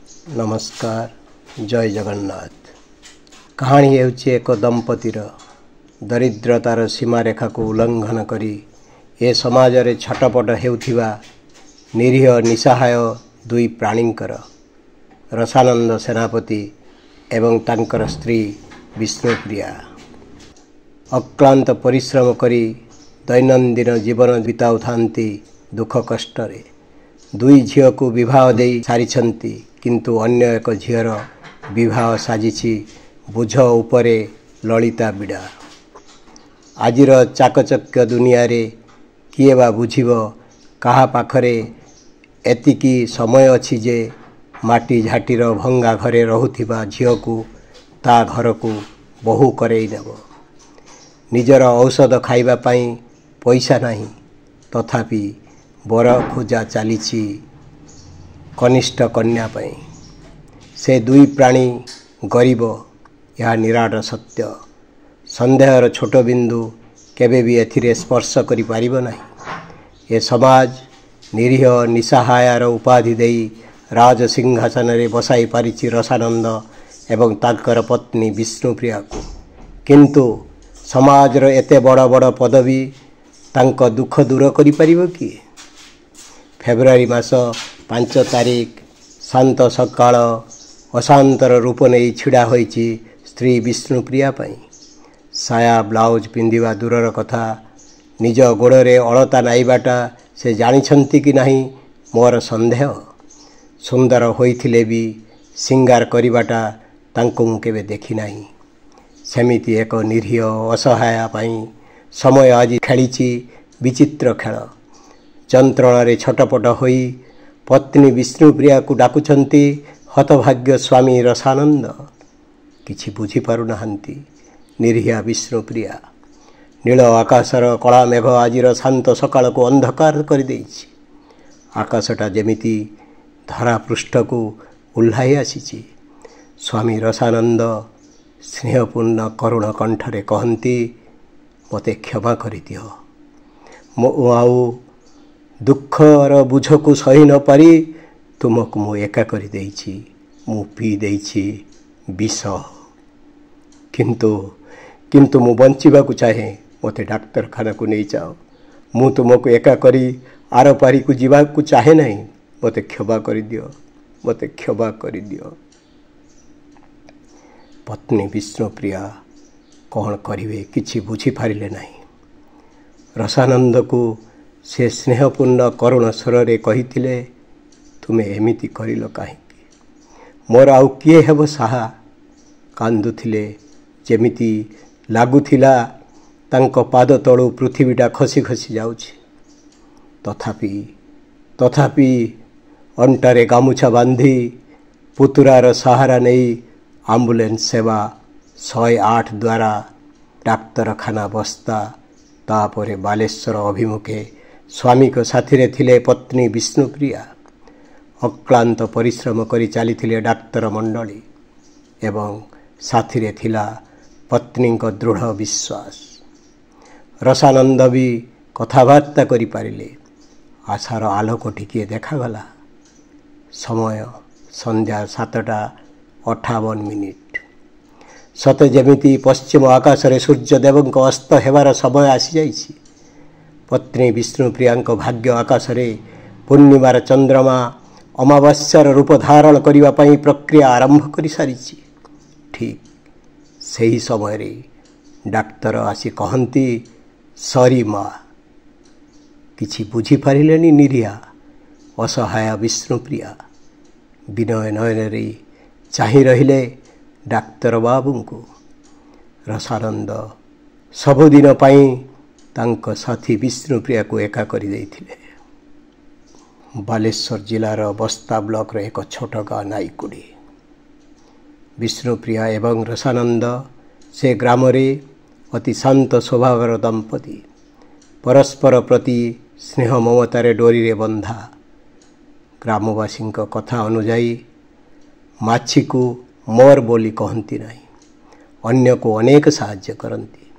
नमस्कार जय जगन्नाथ। कहानी हेउछि एक दंपतिर दरिद्रतार सीमारेखा को उल्लंघन करी ए समाज रे छटपट हेउथिबा निरीह निसहाय दुई प्राणींकर रसानंद सेनापति एवं तांकर स्त्री विष्णुप्रिया अक्लांत परिश्रम करी दैनंदिन जीवन बिताउथांती दुख कष्टरे दुई झील को विवाह दे सारी किंतु अन्य एक झीर विवाह साजिछि बुझ उपरे ललिता बिड़ा। आजिर चाकचक्य दुनिया रे किए बा बुझिब कहा पाखरे एतिकी समय अछि जे माटी झाटीर भंगा घरे रहुथिबा झील को ता घर को बहु करई नेब। निजर औषध खाइबा पाई पैसा नहीं तथापि बर खोजा चलीछि कनिष्ठ कन्या पाई। से दुई प्राणी गरीब यह निराट सत्य। संदेहर छोट बिंदु केबे भी एथिरे स्पर्श करि पारिब नाही। ए समाज निरीह निसहायर उपाधि देई राज सिंहासन रे बसाई पारिछि रसानंद एवं तांकर पत्नी विष्णुप्रिया को। किंतु समाज रो एते बड़ बड़ पदवी तांको दुख दूर करि पारिबो कि? फेब्रुआरी मास 5 तारिख शांत सकाळ अशांतर रूप नहीं छिड़ा होइछि स्त्री विष्णुप्रिया पाई। साया ब्लाउज पिंधिबा दूरर कथा निज गोड़े अलता नाइबाटा से जानिछंती कि नहीं मोर संदेह। सुंदर होइथिले भी सिंगार करिबाटा तांको मु केबे देखि नाही। सेमिति एक निरीह असहाय पाई समय आज खेलिछि विचित्र खेल। जंत्रणा छटपट होई पत्नी विष्णुप्रिया को डाकुछंती हतभाग्य स्वामी रसानंद। किछि बुझी पारु नाहंती निरीहा विष्णुप्रिया। नील आकाशर कला मेघ आजिर शांत सकाळ को अंधकार कर देइछि। आकाशटा जेमिति धरा पृष्ठ को उल्हाई आसीछि। स्वामी रसानंद स्नेहपूर्ण करुण कंठरे कहंती मते क्षमा करि दियो। मो आउ दुखर बुझ को सही न पारी तुमको मु एका करि देइछि। मु पी देइछि विष। किंतु मु बंचिबा को चाहे मते डाक्तरखाना को नहीं जाओ। मु तुमको एका करी आर पारी को जीवा को चाहे नहीं। मते क्षमा करि दियो। मते क्षमा करि दियो। पत्नी विष्णुप्रिया कौन करिवे किछि बुझी पारिले नहीं। रसानंद को से स्नेहपूर्ण करुण स्वर रे कहिथिले तुमे एमिति करिलो काहेकि? मोर आउ किए हेबो साहा? कांदुथिले जेमिति लागुथिला तांको पाद तळु पृथ्वीटा खसी खसी जाउछि। तथापि अंटारे गामुछा बांधी पुतुरार सहारा नहीं आम्बुलेंस सेवा 108 द्वारा डाक्तरखाना बस्ता तापरे बालेश्वर अभिमुखे स्वामी को साथी रे थिले पत्नी विष्णुप्रिया। अक्लांत परिश्रम करी चली थिले डाक्तर मंडली एवं साथी रे थिला पत्नी को दृढ़ विश्वास। रसानंद भी कथबार्ता करि पारिले। आशार आलोक टिके देखागला। समय संध्या 7:58। सते जेमिति पश्चिम आकाश रे सूर्यदेव अस्त हेबार समय आसी जाइछि। पत्नी विष्णुप्रिया भाग्य आकाश रे पूर्णिमार चंद्रमा अमावास्यार रूप धारण करिवा पई प्रक्रिया आरंभ करि सारिछि। ठीक सही समय रे डाक्तर आसी कहंती सॉरी माँ। किछि बुझी पारिलेनी निरीहा असहाय विष्णुप्रिया। विनय नयन रे चाहि रहिले डाक्तर बाबू को। रसानंद सबुदिन पाई तांको साथी विष्णुप्रिया को एका करि देइथिले। बालेश्वर जिलार बस्ता ब्लॉक रे एक छोट गाँ नाईकुड़ी। विष्णुप्रिया एवं रसानंद से ग्राम रे अति शांत स्वभावर दंपति। परस्पर प्रति स्नेह ममतार डोरी रे बंधा। ग्रामवासी कथा अनुजाई माछी को मोर बोली कहती नहीं। अन्य को अनेक साहाय्य करती।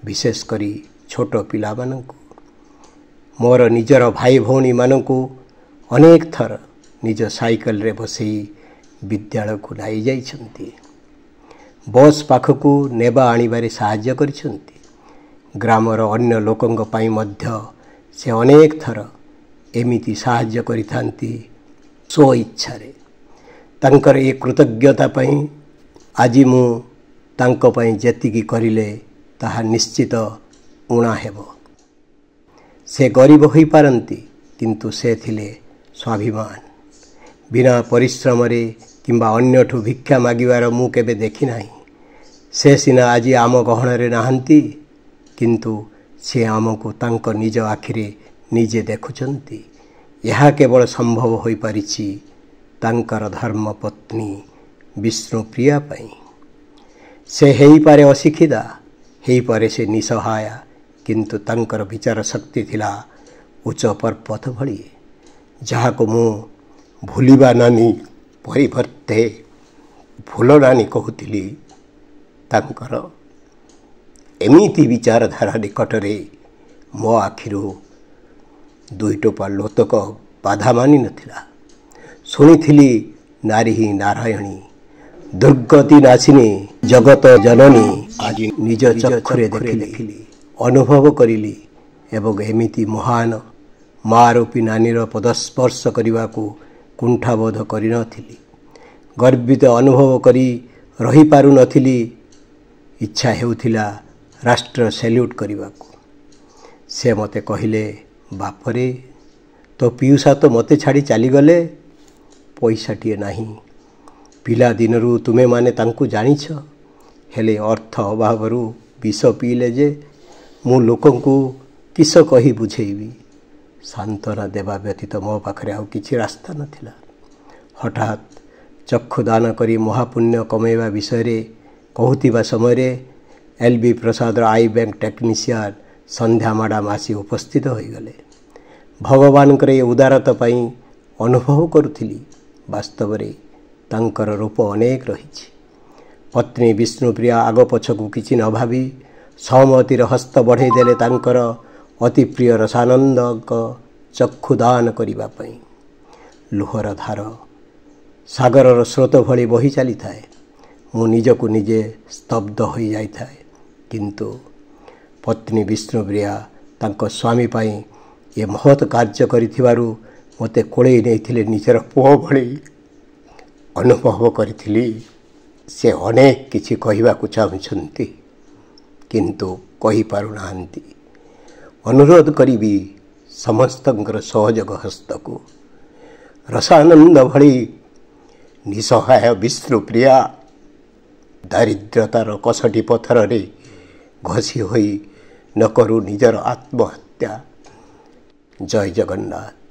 विशेष करी छोट पिला मानकु। मोर निजर भाई भौणी मानकु अनेक थर निज साइकल रे बसई विद्यालय को नाई जाइछन्ति। बस पाखकु नेबा आनिबारे साहाय्य करिछन्ति। ग्रामर अन्य लोकंग पाई मध्य से अनेक थर एमिति साहाय्य करिथान्ति स्व इच्छारे। तांकर ए कृतज्ञता पई आज मु तांको पई जेतिकी करिले ताहा निश्चित उणा हेबो। से गरीब होई पारंती किंतु से थिले स्वाभिमान। बिना परिश्रम रे किंबा अन्यठु भिक्षा मागिवार मु केबे देखि नाही। से सिना आज आम गहणरे नाहंती किंतु से आमको तांको निज आखिरे निजे देखुचंती। यह केवल संभव होई परिछि तांकर धर्म पत्नी विष्णुप्रिया पई। से हेई पारे अशिक्षिता, हेई पारे से निसहाया, किंतु तांकर विचार शक्ति थिला उच्च पर्वत भली, जहा को मु भूलिबा नानी परिवर्ते भूल नानी कहूतिली। तांकर एमिति विचारधारा निकटरे मो आखिरु दुई टोपा लोतक बाधा मानि नथिला। शुणिथिली नारी ही नारायणी, दुर्गति नाशिनी, जगत जननी। आज निज चक्षुरे देखिली, अनुभव करिली एवं एमिति महान माँ रूपी नानीर पदस्पर्श करने को कुंठाबोध करि नथिली। गर्वित अनुभव करी रही पारु नथिली। इच्छा हेउथिला राष्ट्र सैल्यूट करने को। से मते कहिले, बापरे तो पियुषा तो मते छाड़ी चलीगले, पैसाटिए नाही। पिला दिनरू तुमे माने तांकु जानिछ, हेले अर्थ अभावरू विष पीले जे मु लोकंकु किस कही बुझेइबी। सांत्वना देवा व्यतीत मो पाखरे आउ किछि रास्ता नथिला। हठात चक्षुदान करी महापुण्य कमेवा विषय कहूतिबा समय एलबी प्रसाद आई बैंक टेक्नीशियन संध्या मैडम आसी उपस्थित होइगले। भगवान करे उदारता पाई अनुभव करुथिली। वास्तव रे तांकर रूप अनेक रहिछि। पत्नी विष्णुप्रिया आग पछकु किछि न भावी सहमतिर हस्त बढ़ाई देले तांकर अति प्रिय रसानंद चक्षुदान करिबा पई। लुहर धार सागरर स्रोत भली बही चली थाए। मु निजकु निजे स्तब्ध हो जाई थाए। किंतु पत्नी विष्णुप्रिया तांको स्वामी पाई ये महत् कार्य करिथिबारु मते कोळेई नेइथिले निजर पुओ भली अनुभव करिथिली। से अनेक किछि कहिबाकु चाहुछन्ति किंतु कहि पारु नाहंती। अनुरोध करिबी समस्तंकर सहयोग हस्तकु। रसानंद भली निसहाय विष्णुप्रिया दारिद्रतार कसटी पथर रे घसी होई न करू निजर आत्महत्या। जय जगन्नाथ।